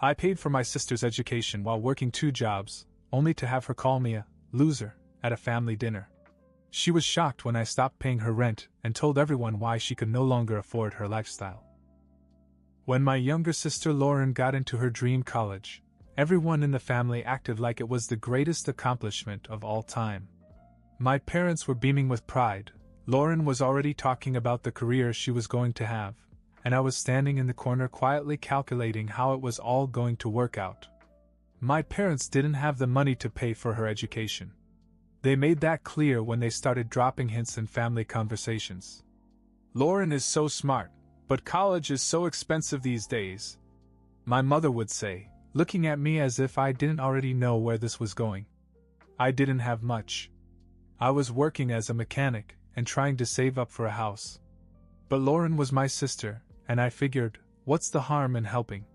I paid for my sister's education while working 2 jobs, only to have her call me a loser at a family dinner. She was shocked when I stopped paying her rent and told everyone why she could no longer afford her lifestyle. When my younger sister Lauren got into her dream college, everyone in the family acted like it was the greatest accomplishment of all time. My parents were beaming with pride. Lauren was already talking about the career she was going to have, and I was standing in the corner quietly calculating how it was all going to work out. My parents didn't have the money to pay for her education. They made that clear when they started dropping hints in family conversations. Lauren is so smart, but college is so expensive these days, my mother would say, looking at me as if I didn't already know where this was going. I didn't have much. I was working as a mechanic and trying to save up for a house. But Lauren was my sister, and I figured, what's the harm in helping?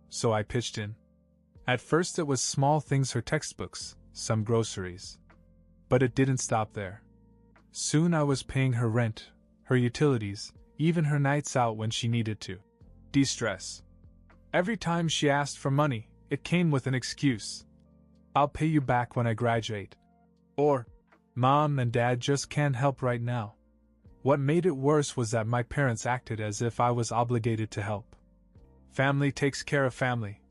So I pitched in. At first it was small things, her textbooks, some groceries. But it didn't stop there. Soon I was paying her rent, her utilities, even her nights out when she needed to de-stress. Every time she asked for money, it came with an excuse. I'll pay you back when I graduate. Or, Mom and Dad just can't help right now. What made it worse was that my parents acted as if I was obligated to help. Family takes care of family,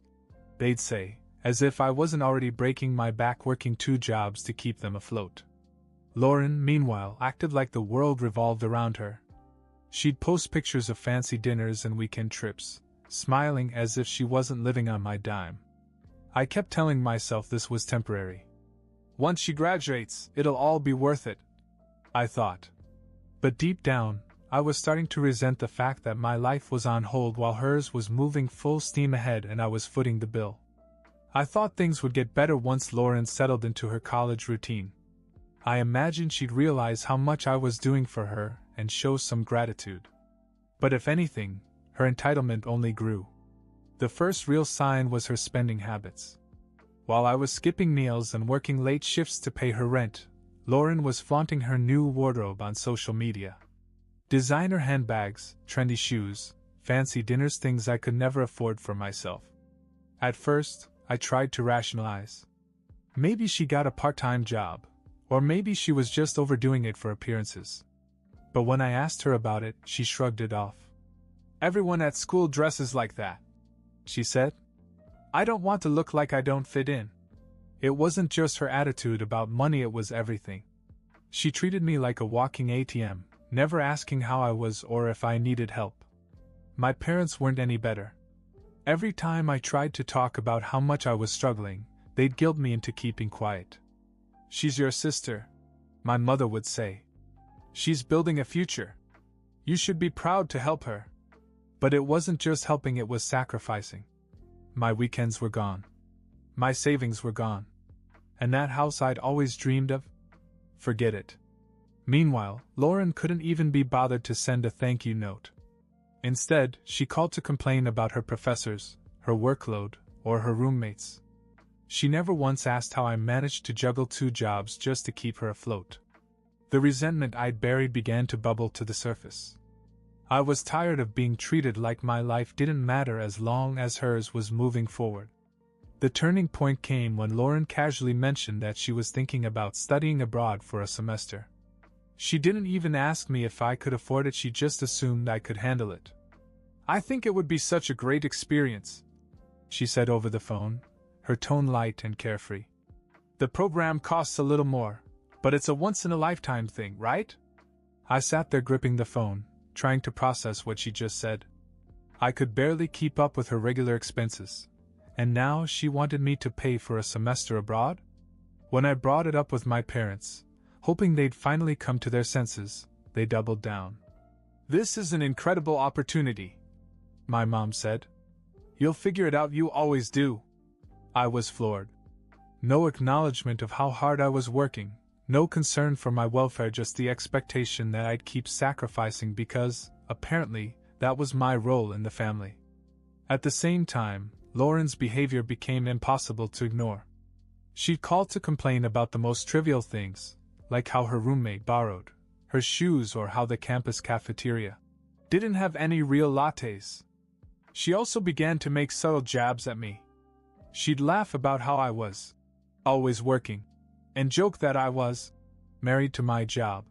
they'd say, as if I wasn't already breaking my back working 2 jobs to keep them afloat. Lauren, meanwhile, acted like the world revolved around her. She'd post pictures of fancy dinners and weekend trips, smiling as if she wasn't living on my dime. I kept telling myself this was temporary. Once she graduates, it'll all be worth it, I thought. But deep down, I was starting to resent the fact that my life was on hold while hers was moving full steam ahead and I was footing the bill. I thought things would get better once Lauren settled into her college routine. I imagined she'd realize how much I was doing for her and show some gratitude. But if anything, her entitlement only grew. The first real sign was her spending habits. While I was skipping meals and working late shifts to pay her rent, Lauren was flaunting her new wardrobe on social media. Designer handbags, trendy shoes, fancy dinners, things I could never afford for myself. At first, I tried to rationalize. Maybe she got a part-time job, or maybe she was just overdoing it for appearances. But when I asked her about it, she shrugged it off. Everyone at school dresses like that, she said. I don't want to look like I don't fit in. It wasn't just her attitude about money, it was everything. She treated me like a walking ATM, never asking how I was or if I needed help. My parents weren't any better. Every time I tried to talk about how much I was struggling, they'd guilt me into keeping quiet. She's your sister, my mother would say. She's building a future. You should be proud to help her. But it wasn't just helping, it was sacrificing. My weekends were gone. My savings were gone. And that house I'd always dreamed of? Forget it. Meanwhile, Lauren couldn't even be bothered to send a thank you note. Instead, she called to complain about her professors, her workload, or her roommates. She never once asked how I managed to juggle 2 jobs just to keep her afloat. The resentment I'd buried began to bubble to the surface. I was tired of being treated like my life didn't matter as long as hers was moving forward. The turning point came when Lauren casually mentioned that she was thinking about studying abroad for a semester. She didn't even ask me if I could afford it, she just assumed I could handle it. I think it would be such a great experience, she said over the phone, her tone light and carefree. The program costs a little more, but it's a once-in-a-lifetime thing, right? I sat there gripping the phone, trying to process what she just said. I could barely keep up with her regular expenses, and now she wanted me to pay for a semester abroad? When I brought it up with my parents, hoping they'd finally come to their senses, they doubled down. This is an incredible opportunity, my mom said. You'll figure it out, you always do. I was floored. No acknowledgement of how hard I was working, no concern for my welfare, just the expectation that I'd keep sacrificing because, apparently, that was my role in the family. At the same time, Lauren's behavior became impossible to ignore. She'd call to complain about the most trivial things, like how her roommate borrowed her shoes or how the campus cafeteria didn't have any real lattes. She also began to make subtle jabs at me. She'd laugh about how I was always working, and joke that I was married to my job.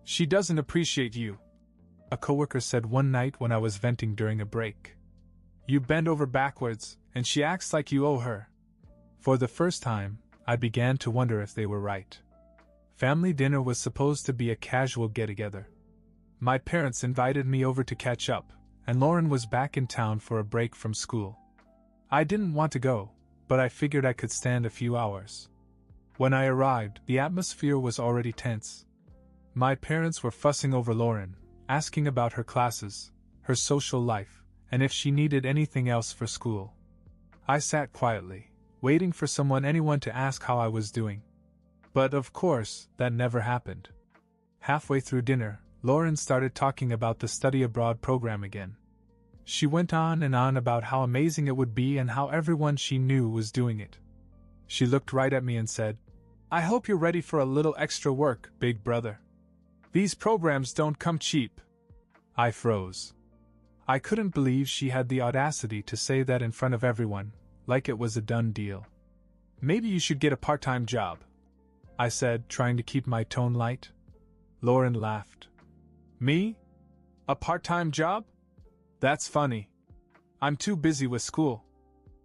"She doesn't appreciate you," a coworker said one night when I was venting during a break. "You bend over backwards, and she acts like you owe her." For the first time, I began to wonder if they were right. Family dinner was supposed to be a casual get-together. My parents invited me over to catch up, and Lauren was back in town for a break from school. I didn't want to go, but I figured I could stand a few hours. When I arrived, the atmosphere was already tense. My parents were fussing over Lauren, asking about her classes, her social life, and if she needed anything else for school. I sat quietly, waiting for anyone to ask how I was doing. But of course, that never happened. Halfway through dinner, Lauren started talking about the study abroad program again. She went on and on about how amazing it would be and how everyone she knew was doing it. She looked right at me and said, "I hope you're ready for a little extra work, big brother. These programs don't come cheap." I froze. I couldn't believe she had the audacity to say that in front of everyone, like it was a done deal. "Maybe you should get a part-time job," I said, trying to keep my tone light. Lauren laughed. "Me? A part-time job? That's funny. I'm too busy with school."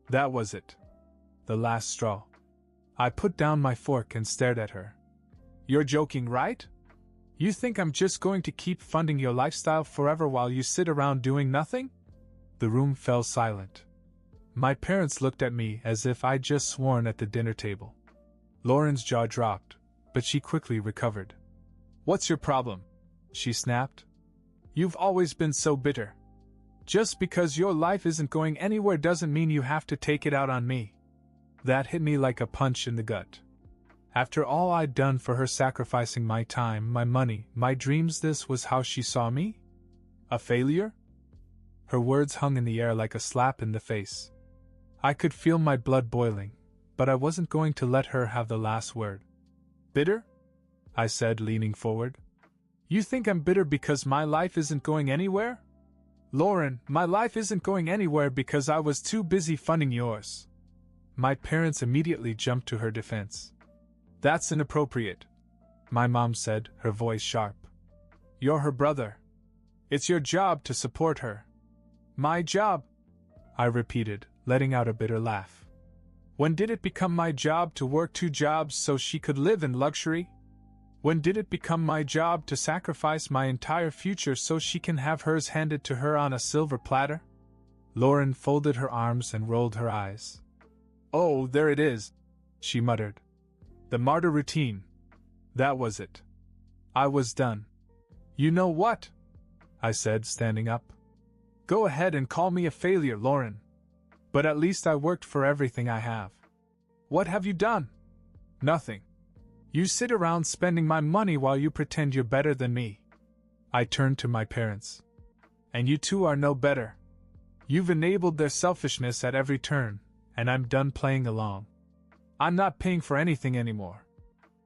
That was it. The last straw. I put down my fork and stared at her. "You're joking, right? You think I'm just going to keep funding your lifestyle forever while you sit around doing nothing?" The room fell silent. My parents looked at me as if I'd just sworn at the dinner table. Lauren's jaw dropped, but she quickly recovered. "What's your problem?" she snapped. "You've always been so bitter. Just because your life isn't going anywhere doesn't mean you have to take it out on me." That hit me like a punch in the gut. After all I'd done for her, sacrificing my time, my money, my dreams, this was how she saw me? A failure? Her words hung in the air like a slap in the face. I could feel my blood boiling, but I wasn't going to let her have the last word. "Bitter?" I said, leaning forward. "You think I'm bitter because my life isn't going anywhere? Lauren, my life isn't going anywhere because I was too busy funding yours." My parents immediately jumped to her defense. "That's inappropriate," my mom said, her voice sharp. "You're her brother. It's your job to support her." "My job?" I repeated, letting out a bitter laugh. "When did it become my job to work 2 jobs so she could live in luxury? When did it become my job to sacrifice my entire future so she can have hers handed to her on a silver platter?" Lauren folded her arms and rolled her eyes. "Oh, there it is," she muttered. "The martyr routine. That was it." I was done. "You know what?" I said, standing up. "Go ahead and call me a failure, Lauren. But at least I worked for everything I have." "What have you done?" "Nothing. You sit around spending my money while you pretend you're better than me." I turned to my parents. "And you two are no better. You've enabled their selfishness at every turn, and I'm done playing along. I'm not paying for anything anymore.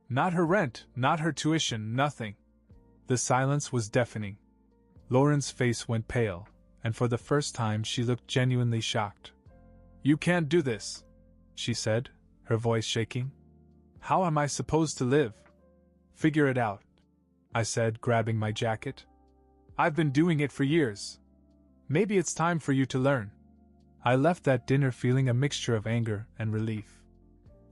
Not her rent, not her tuition, nothing." The silence was deafening. Lauren's face went pale, and for the first time she looked genuinely shocked. "You can't do this," she said, her voice shaking. "How am I supposed to live?" "Figure it out," I said, grabbing my jacket. "I've been doing it for years. Maybe it's time for you to learn." I left that dinner feeling a mixture of anger and relief.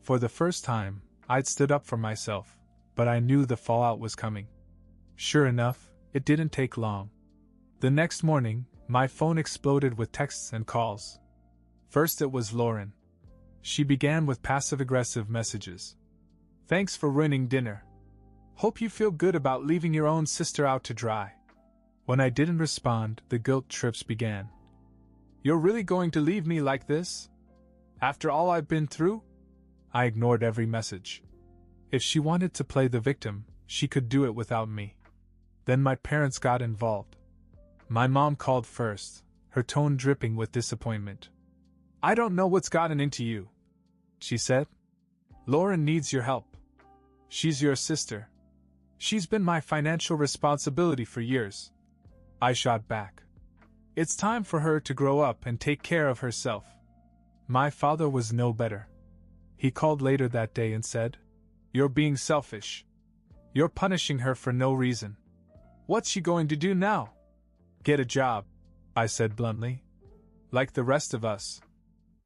For the first time, I'd stood up for myself, but I knew the fallout was coming. Sure enough, it didn't take long. The next morning, my phone exploded with texts and calls. First it was Lauren. She began with passive-aggressive messages. "Thanks for ruining dinner. Hope you feel good about leaving your own sister out to dry." When I didn't respond, the guilt trips began. "You're really going to leave me like this? After all I've been through?" I ignored every message. If she wanted to play the victim, she could do it without me. Then my parents got involved. My mom called first, her tone dripping with disappointment. "I don't know what's gotten into you," she said. "Lauren needs your help. She's your sister. She's been my financial responsibility for years." I shot back. It's time for her to grow up and take care of herself. My father was no better. He called later that day and said, "You're being selfish. You're punishing her for no reason. What's she going to do now?" "Get a job," I said bluntly. "Like the rest of us."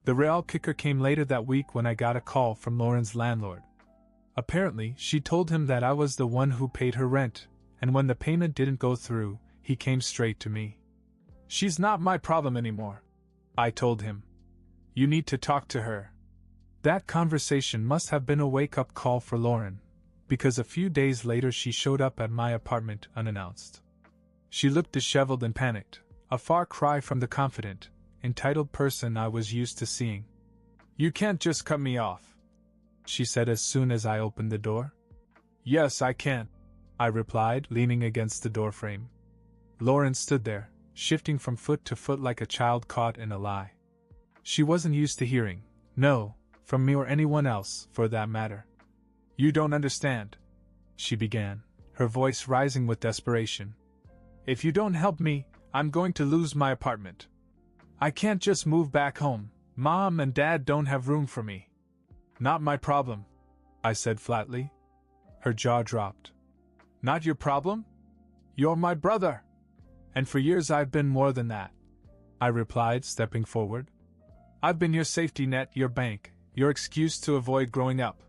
The real kicker came later that week when I got a call from Lauren's landlord. Apparently, she told him that I was the one who paid her rent, and when the payment didn't go through, he came straight to me. "She's not my problem anymore," I told him. "You need to talk to her." That conversation must have been a wake-up call for Lauren, because a few days later she showed up at my apartment unannounced. She looked disheveled and panicked, a far cry from the confident, entitled person I was used to seeing. "You can't just cut me off," she said as soon as I opened the door. "Yes, I can," I replied, leaning against the doorframe. Lauren stood there, shifting from foot to foot like a child caught in a lie. She wasn't used to hearing, "No," from me or anyone else, for that matter. "You don't understand," she began, her voice rising with desperation. "If you don't help me, I'm going to lose my apartment. I can't just move back home. Mom and Dad don't have room for me." "Not my problem," I said flatly. Her jaw dropped. "Not your problem? You're my brother. And for years I've been more than that," I replied, stepping forward. "I've been your safety net, your bank, your excuse to avoid growing up.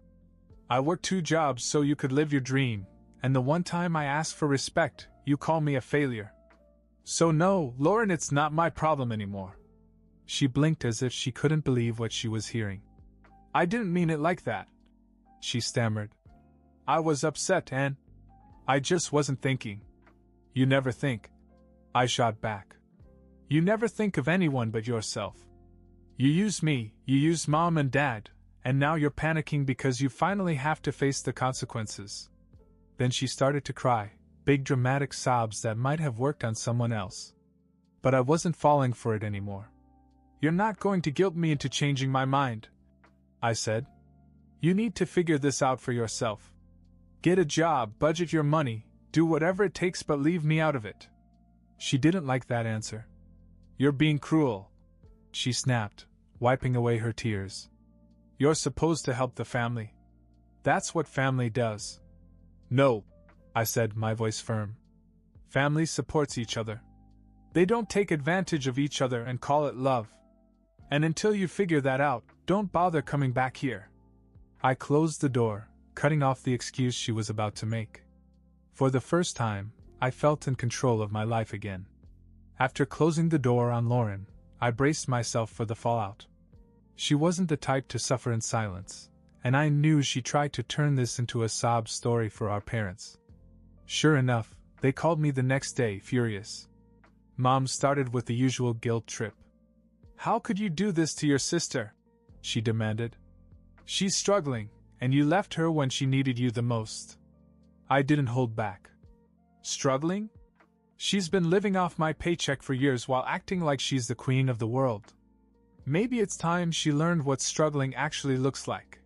I worked 2 jobs so you could live your dream, and the one time I asked for respect, you call me a failure. So no, Lauren, it's not my problem anymore." She blinked as if she couldn't believe what she was hearing. "I didn't mean it like that," she stammered. "I was upset and I just wasn't thinking." "You never think," I shot back. "You never think of anyone but yourself. You use me, you use Mom and Dad, and now you're panicking because you finally have to face the consequences." Then she started to cry, big dramatic sobs that might have worked on someone else. But I wasn't falling for it anymore. "You're not going to guilt me into changing my mind," I said. "You need to figure this out for yourself. Get a job, budget your money, do whatever it takes, but leave me out of it." She didn't like that answer. "You're being cruel," she snapped, wiping away her tears. "You're supposed to help the family. That's what family does." "No," I said, my voice firm. "Family supports each other. They don't take advantage of each other and call it love. And until you figure that out, don't bother coming back here." I closed the door, cutting off the excuse she was about to make. For the first time, I felt in control of my life again. After closing the door on Lauren, I braced myself for the fallout. She wasn't the type to suffer in silence, and I knew she tried to turn this into a sob story for our parents. Sure enough, they called me the next day, furious. Mom started with the usual guilt trip. "How could you do this to your sister?" she demanded. "She's struggling, and you left her when she needed you the most." I didn't hold back. "Struggling? She's been living off my paycheck for years while acting like she's the queen of the world. Maybe it's time she learned what struggling actually looks like."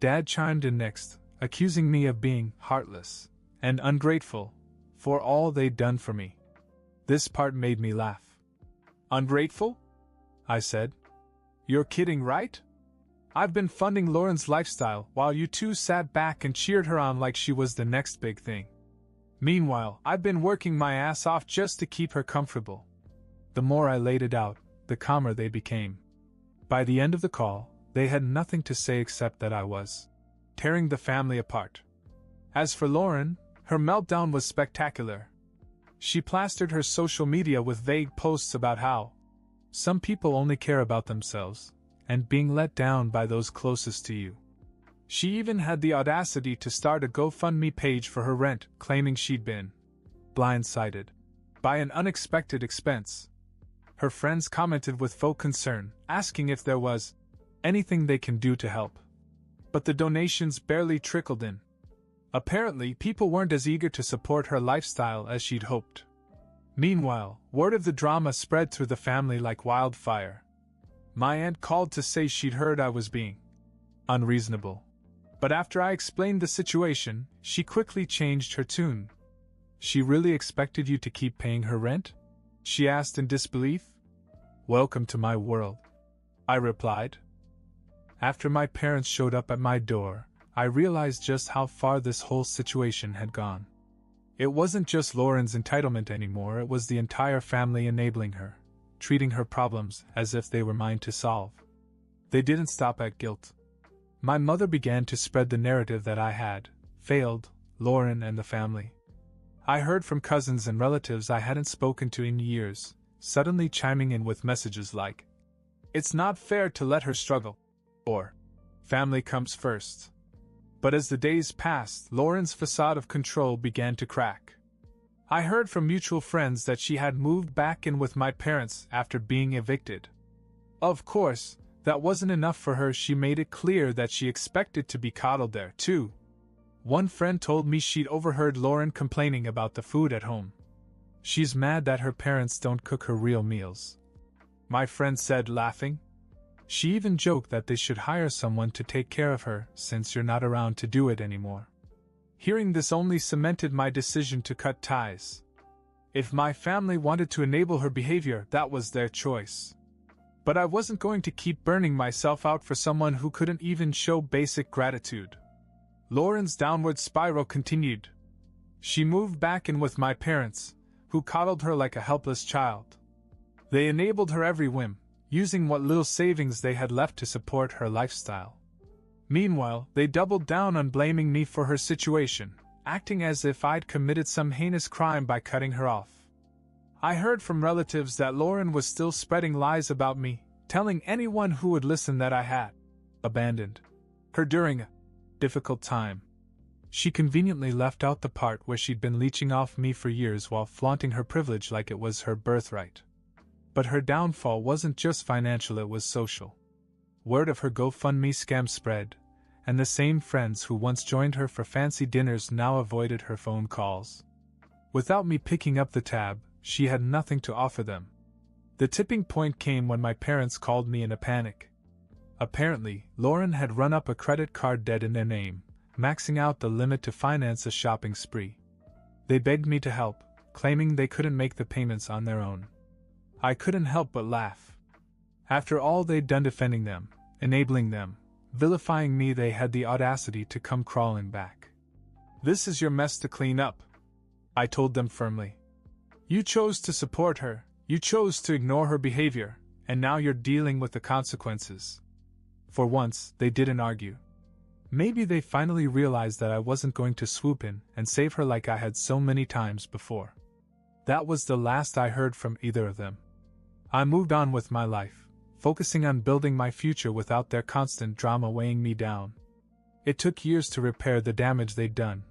Dad chimed in next, accusing me of being heartless and ungrateful for all they'd done for me. This part made me laugh. "Ungrateful?" I said. "You're kidding, right? I've been funding Lauren's lifestyle while you two sat back and cheered her on like she was the next big thing. Meanwhile, I've been working my ass off just to keep her comfortable." The more I laid it out, the calmer they became. By the end of the call, they had nothing to say except that I was tearing the family apart. As for Lauren, her meltdown was spectacular. She plastered her social media with vague posts about how some people only care about themselves, and being let down by those closest to you. She even had the audacity to start a GoFundMe page for her rent, claiming she'd been blindsided by an unexpected expense. Her friends commented with faux concern, asking if there was anything they can do to help. But the donations barely trickled in. Apparently, people weren't as eager to support her lifestyle as she'd hoped. Meanwhile, word of the drama spread through the family like wildfire. My aunt called to say she'd heard I was being unreasonable. But after I explained the situation, she quickly changed her tune. "She really expected you to keep paying her rent?" she asked in disbelief. Welcome to my world, I replied. After my parents showed up at my door, I realized just how far this whole situation had gone. It wasn't just Lauren's entitlement anymore, it was the entire family enabling her, treating her problems as if they were mine to solve. They didn't stop at guilt. My mother began to spread the narrative that I had failed Lauren and the family. I heard from cousins and relatives I hadn't spoken to in years, suddenly chiming in with messages like, "It's not fair to let her struggle," or "Family comes first." But as the days passed, Lauren's facade of control began to crack. I heard from mutual friends that she had moved back in with my parents after being evicted. Of course, that wasn't enough for her. She made it clear that she expected to be coddled there, too. One friend told me she'd overheard Lauren complaining about the food at home. She's mad that her parents don't cook her real meals, my friend said, laughing. She even joked that they should hire someone to take care of her since you're not around to do it anymore. Hearing this only cemented my decision to cut ties. If my family wanted to enable her behavior, that was their choice. But I wasn't going to keep burning myself out for someone who couldn't even show basic gratitude. Lauren's downward spiral continued. She moved back in with my parents, who coddled her like a helpless child. They enabled her every whim, using what little savings they had left to support her lifestyle. Meanwhile, they doubled down on blaming me for her situation, acting as if I'd committed some heinous crime by cutting her off. I heard from relatives that Lauren was still spreading lies about me, telling anyone who would listen that I had abandoned her during a difficult time. She conveniently left out the part where she'd been leeching off me for years while flaunting her privilege like it was her birthright. But her downfall wasn't just financial, it was social. Word of her GoFundMe scam spread, and the same friends who once joined her for fancy dinners now avoided her phone calls. Without me picking up the tab, she had nothing to offer them. The tipping point came when my parents called me in a panic. Apparently, Lauren had run up a credit card debt in their name, maxing out the limit to finance a shopping spree. They begged me to help, claiming they couldn't make the payments on their own. I couldn't help but laugh. After all they'd done defending them, enabling them, vilifying me, they had the audacity to come crawling back. "This is your mess to clean up," I told them firmly. "You chose to support her, you chose to ignore her behavior, and now you're dealing with the consequences." For once, they didn't argue. Maybe they finally realized that I wasn't going to swoop in and save her like I had so many times before. That was the last I heard from either of them. I moved on with my life, focusing on building my future without their constant drama weighing me down. It took years to repair the damage they'd done,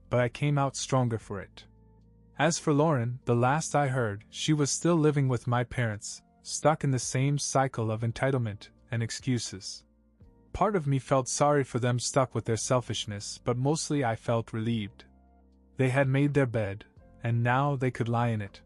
but I came out stronger for it. As for Lauren, the last I heard, she was still living with my parents, stuck in the same cycle of entitlement and excuses. Part of me felt sorry for them stuck with their selfishness, but mostly I felt relieved. They had made their bed, and now they could lie in it.